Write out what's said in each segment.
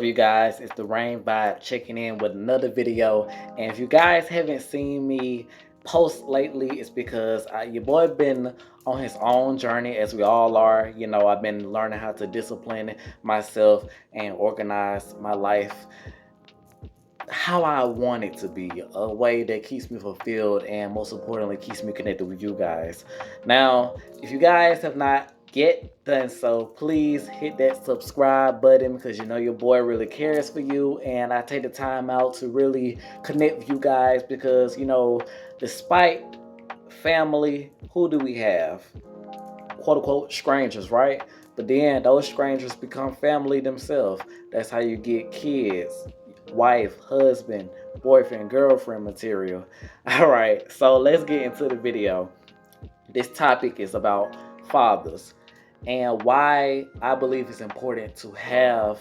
up, you guys? It's the Rain Vibe checking in with another video. And if you guys haven't seen me post lately, it's because your boy been on his own journey, as we all are. You know, I've been learning how to discipline myself and organize my life how I want it to be, a way that keeps me fulfilled and most importantly keeps me connected with you guys. Now, if you guys have not yet done so, please hit that subscribe button because you know your boy really cares for you, and I take the time out to really connect with you guys because you know, despite family, who do we have? Quote unquote strangers, right? But then those strangers become family themselves. That's how you get kids, wife, husband, boyfriend, girlfriend material. All right, so let's get into the video. This topic is about fathers and why I believe it's important to have,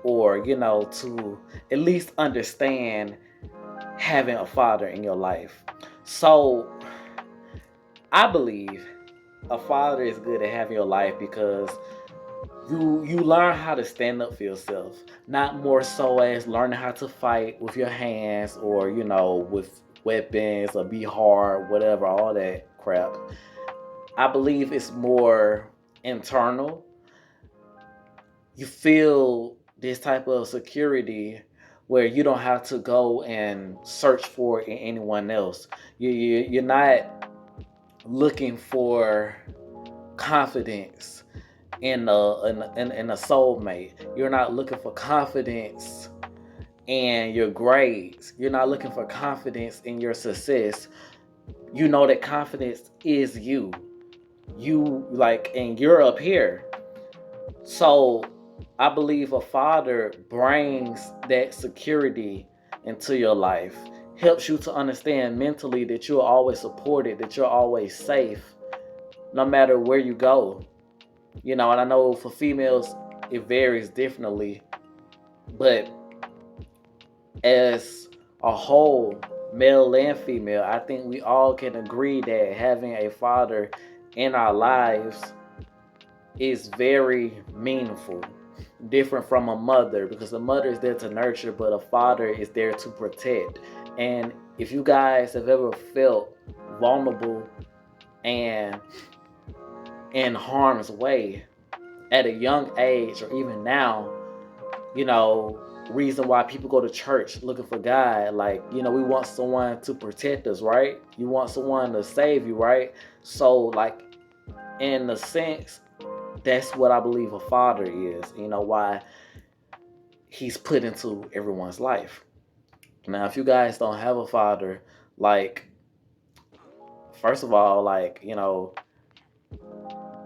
or you know, to at least understand having a father in your life. So I believe a father is good to have in your life because you learn how to stand up for yourself, not more so as learning how to fight with your hands or you know with weapons or be hard, whatever, all that crap. I believe it's more internal. You feel this type of security where you don't have to go and search for it in anyone else. You're not looking for confidence in a soulmate. You're not looking for confidence in your grades. You're not looking for confidence in your success. You know that confidence is you. You like, and you're up here. So I believe a father brings that security into your life, helps you to understand mentally that you're always supported, that you're always safe, no matter where you go. You know, and I know for females it varies differently, but as a whole, male and female, I think we all can agree that having a father in our lives is very meaningful. Different from a mother, because a mother is there to nurture, but a father is there to protect. And if you guys have ever felt vulnerable and in harm's way at a young age or even now, you know, reason why people go to church looking for God, like, you know, we want someone to protect us, right? You want someone to save you, right? So like, in a sense, that's what I believe a father is, you know, why he's put into everyone's life. Now, if you guys don't have a father, like, first of all, like, you know,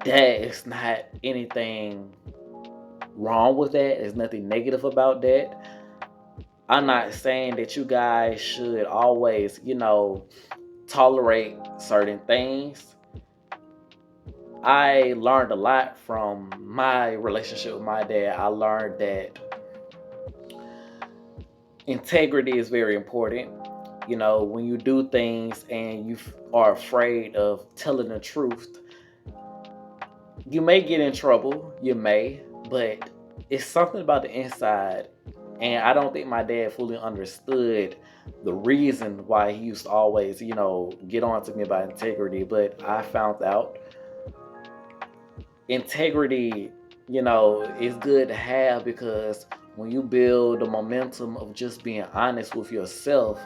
that is not anything wrong with that. There's nothing negative about that. I'm not saying that you guys should always, you know, tolerate certain things. I learned a lot from my relationship with my dad. I learned that integrity is very important. You know, when you do things and you are afraid of telling the truth, you may get in trouble. You may, but it's something about the inside. And I don't think my dad fully understood the reason why he used to always, you know, get on to me about integrity. But I found out integrity, you know, is good to have because when you build the momentum of just being honest with yourself,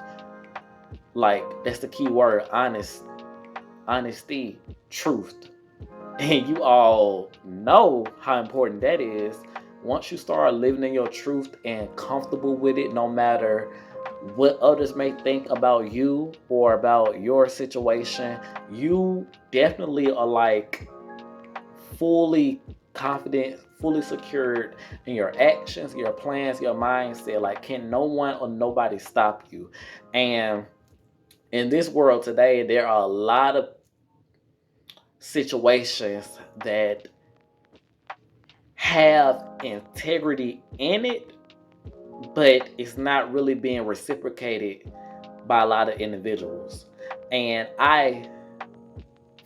like that's the key word, honesty, truth. And you all know how important that is. Once you start living in your truth and comfortable with it, no matter what others may think about you or about your situation, you definitely are like fully confident, fully secured in your actions, your plans, your mindset. Like, can no one or nobody stop you? And in this world today, there are a lot of situations that have integrity in it, but it's not really being reciprocated by a lot of individuals. And I,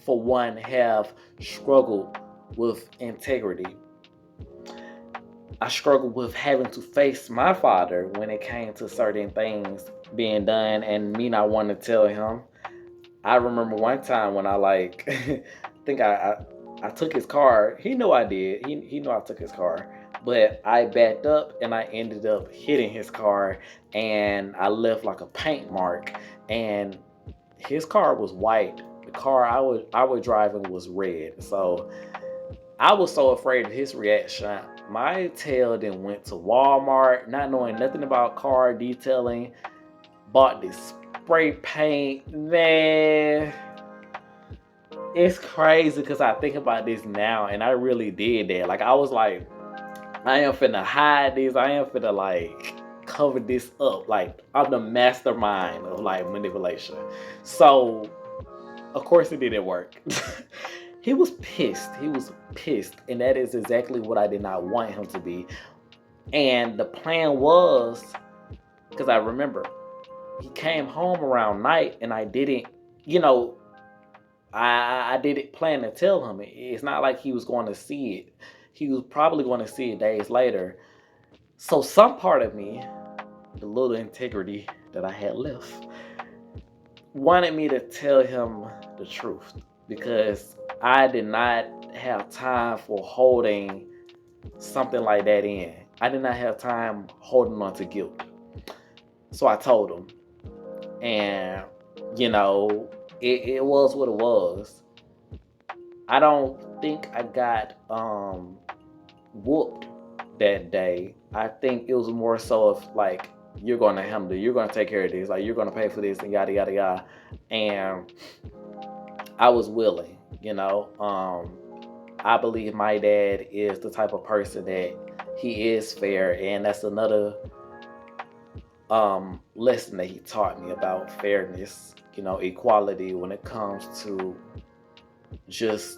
for one, have struggled with integrity. I struggled with having to face my father when it came to certain things being done and me not wanting to tell him. I remember one time when I like, I think I took his car. He knew I did. He knew I took his car, but I backed up and I ended up hitting his car, and I left like a paint mark. And his car was white. The car I was driving was red. So I was so afraid of his reaction. My tail then went to Walmart, not knowing nothing about car detailing. Bought this spray paint, man. It's crazy because I think about this now, and I really did that. Like I was like, I am finna hide this. I am finna like cover this up. Like I'm the mastermind of like manipulation. So of course it didn't work. He was pissed. He was pissed, and that is exactly what I did not want him to be. And the plan was, because I remember he came home around night, and I didn't, you know, I didn't plan to tell him. It's not like he was going to see it. He was probably going to see it days later. So some part of me, the little integrity that I had left, wanted me to tell him the truth because I did not have time for holding something like that in. I did not have time holding on to guilt. So I told him. And, you know, it was what it was. I don't think I got whooped that day. I think it was more so of like, you're gonna handle it, you're gonna take care of this, like you're gonna pay for this and yada yada yada. And I was willing, you know. I believe my dad is the type of person that he is fair, and that's another lesson that he taught me about fairness, you know, equality when it comes to just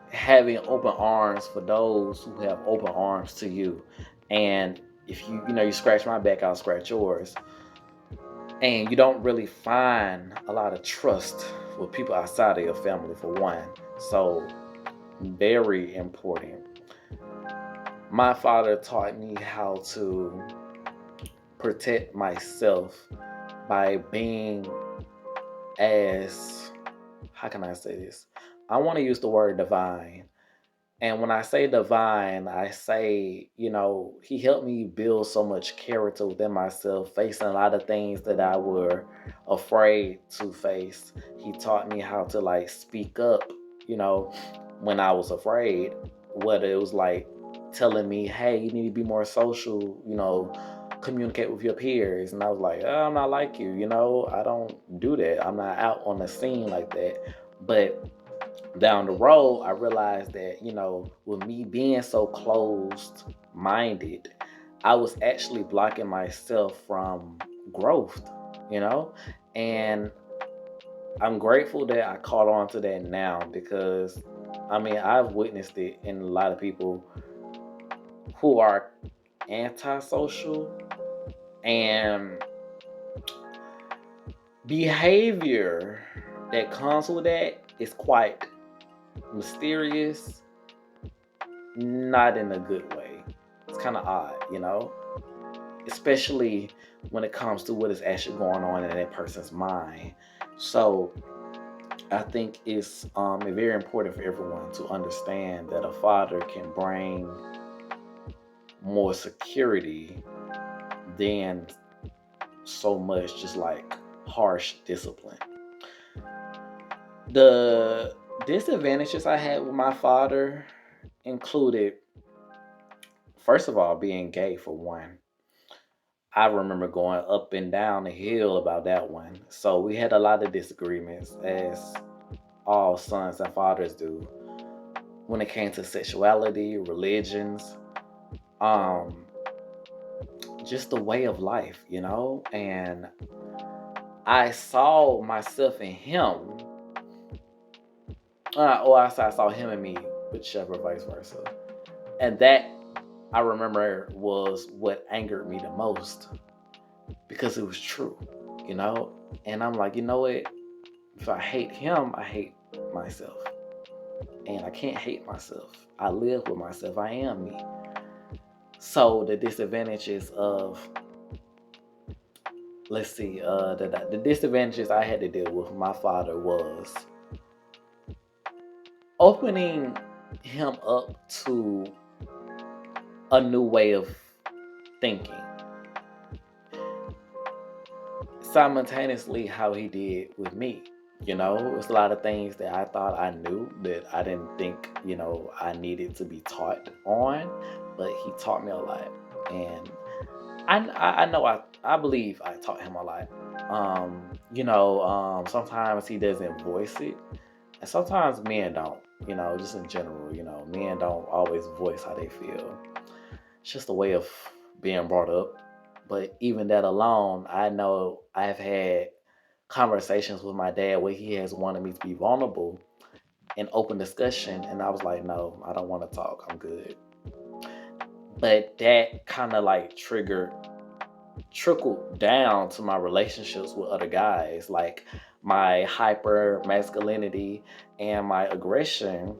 having open arms for those who have open arms to you. And if you scratch my back, I'll scratch yours. And you don't really find a lot of trust with people outside of your family, for one. So, very important. My father taught me how to protect myself by being as, how can I say this? I want to use the word divine. And when I say divine, I say, he helped me build so much character within myself, facing a lot of things that I were afraid to face. He taught me how to like speak up, when I was afraid, whether it was like telling me, hey, you need to be more social, communicate with your peers. And I was like, oh, I'm not like you, I don't do that. I'm not out on the scene like that. But down the road, I realized that, with me being so closed minded, I was actually blocking myself from growth, you know? And I'm grateful that I caught on to that now because, I've witnessed it in a lot of people who are antisocial, and behavior that comes with that is quite mysterious, not in a good way. It's kind of odd, especially when it comes to what is actually going on in that person's mind. So I think it's very important for everyone to understand that a father can bring more security than so much just like harsh discipline. The disadvantages I had with my father included, first of all, being gay, for one. I remember going up and down the hill about that one. So we had a lot of disagreements, as all sons and fathers do, when it came to sexuality, religions, um, just the way of life, And I saw myself in him, or I saw him in me, whichever, vice versa. And that, I remember, was what angered me the most because it was true, And I'm like, you know what? If I hate him, I hate myself. And I can't hate myself. I live with myself. I am me. So the disadvantages of, let's see, the disadvantages I had to deal with my father was opening him up to a new way of thinking, simultaneously how he did with me. It's a lot of things that I thought I knew that I didn't think, I needed to be taught on, but he taught me a lot. And I know I believe I taught him a lot. Sometimes he doesn't voice it, and sometimes men don't. Just in general, men don't always voice how they feel. It's just a way of being brought up. But even that alone, I know I've had conversations with my dad where he has wanted me to be vulnerable and open discussion, and I was like, no, I don't want to talk. I'm good. But that kind of like trickled down to my relationships with other guys, like my hyper masculinity and my aggression,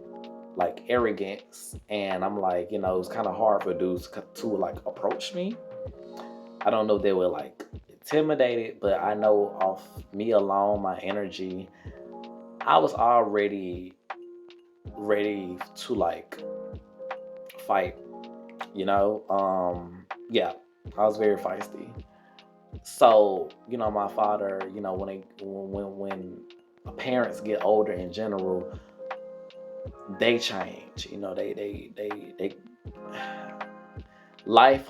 like arrogance. And I'm like, it's kind of hard for dudes to like approach me. I don't know if they were like intimidated, but I know off me alone, my energy, I was already ready to like fight, yeah, I was very feisty. So, my father, when parents get older in general, they change. They life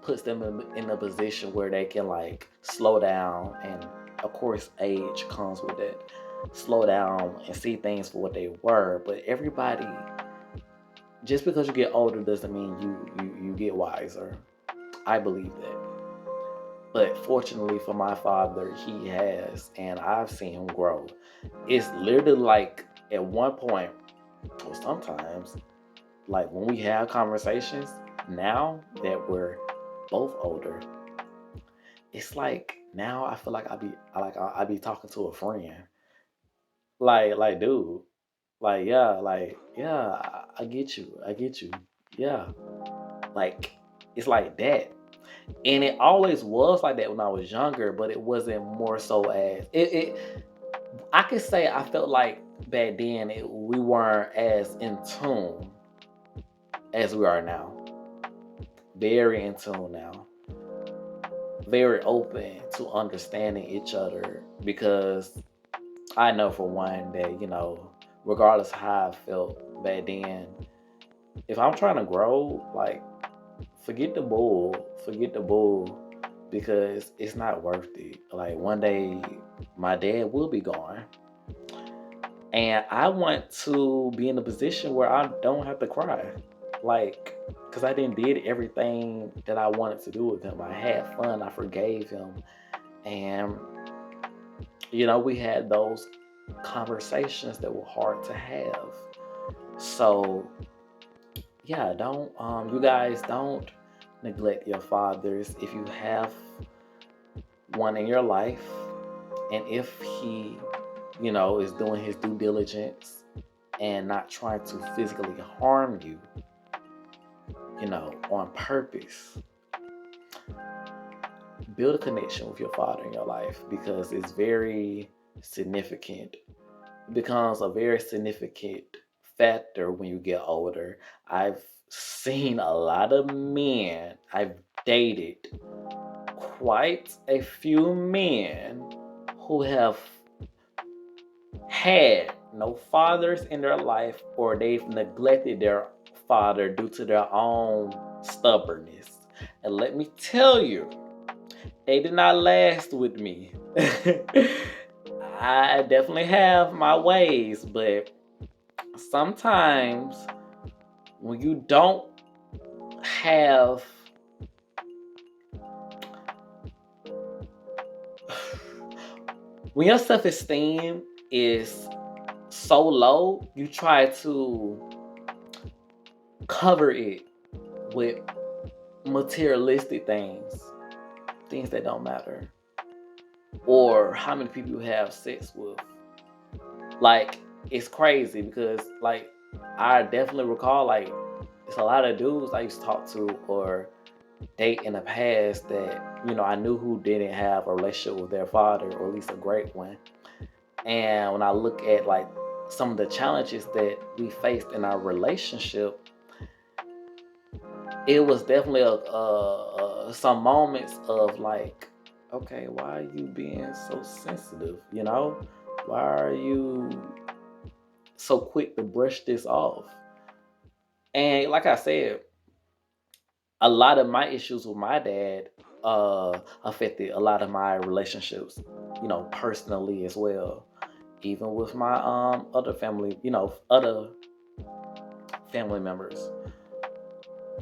puts them in a position where they can like slow down, and of course age comes with it. Slow down and see things for what they were. But everybody, just because you get older doesn't mean you get wiser. I believe that. But fortunately for my father, he has, and I've seen him grow. It's literally like at one point, or sometimes, like when we have conversations now that we're both older, it's like now I feel like I be talking to a friend. Like dude, yeah, I get you. I get you. Yeah. Like it's like that. And it always was like that when I was younger, but it wasn't more so as it I could say I felt like back then we weren't as in tune as we are now. Very in tune now. Very open to understanding each other, because I know for one that, regardless how I felt back then, if I'm trying to grow, like forget the bull, because it's not worth it. Like one day my dad will be gone, and I want to be in a position where I don't have to cry, like, because I didn't did everything that I wanted to do with him. I had fun, I forgave him, and we had those conversations that were hard to have. So yeah, don't you guys don't neglect your fathers if you have one in your life, and if he is doing his due diligence and not trying to physically harm you, on purpose. Build a connection with your father in your life, because it's very significant. It becomes a very significant factor when you get older. I've seen a lot of men, I've dated quite a few men who have had no fathers in their life, or they've neglected their father due to their own stubbornness. And let me tell you, they did not last with me. I definitely have my ways, but sometimes when you don't have when your self-esteem is so low, you try to cover it with materialistic things that don't matter, or how many people you have sex with. Like, it's crazy because, like, I definitely recall, like, it's a lot of dudes I used to talk to or date in the past that, I knew who didn't have a relationship with their father, or at least a great one. And when I look at like some of the challenges that we faced in our relationship, it was definitely some moments of like, okay, why are you being so sensitive? Why are you so quick to brush this off? And like I said, a lot of my issues with my dad affected a lot of my relationships, personally as well. Even with my other family, other family members.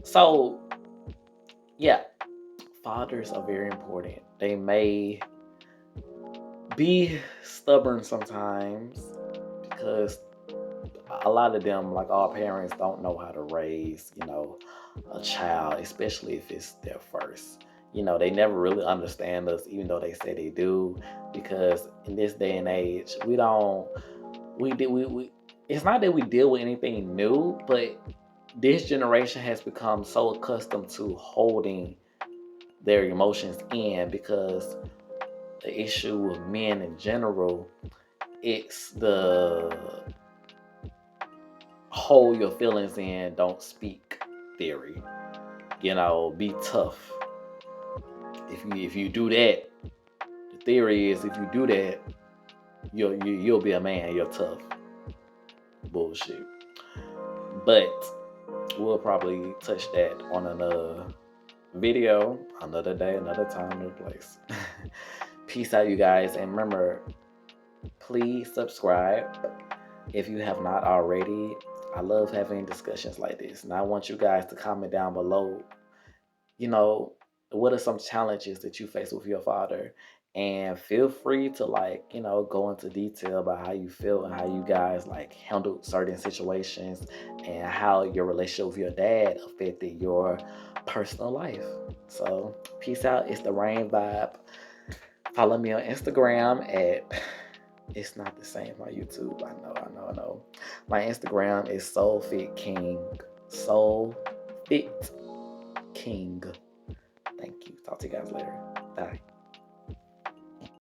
So yeah, fathers are very important. They may be stubborn sometimes because a lot of them, like all parents, don't know how to raise, a child, especially if it's their first. They never really understand us, even though they say they do, because in this day and age, we it's not that we deal with anything new, but this generation has become so accustomed to holding their emotions in because the issue with men in general, it's the hold your feelings in, don't speak theory. Be tough. If you do that, the theory is if you do that, you'll be a man. You're tough. Bullshit. But we'll probably touch that on another video, another day, another time, another place. Peace out, you guys, and remember, please subscribe if you have not already. I love having discussions like this, and I want you guys to comment down below, what are some challenges that you face with your father, and feel free to go into detail about how you feel and how you guys handled certain situations and how your relationship with your dad affected your personal life. So peace out. It's the Rain Vibe. Follow me on Instagram at it's not the same on YouTube. I know. My Instagram is Soul Fit King. Soul Fit King. Thank you. Talk to you guys later. Bye.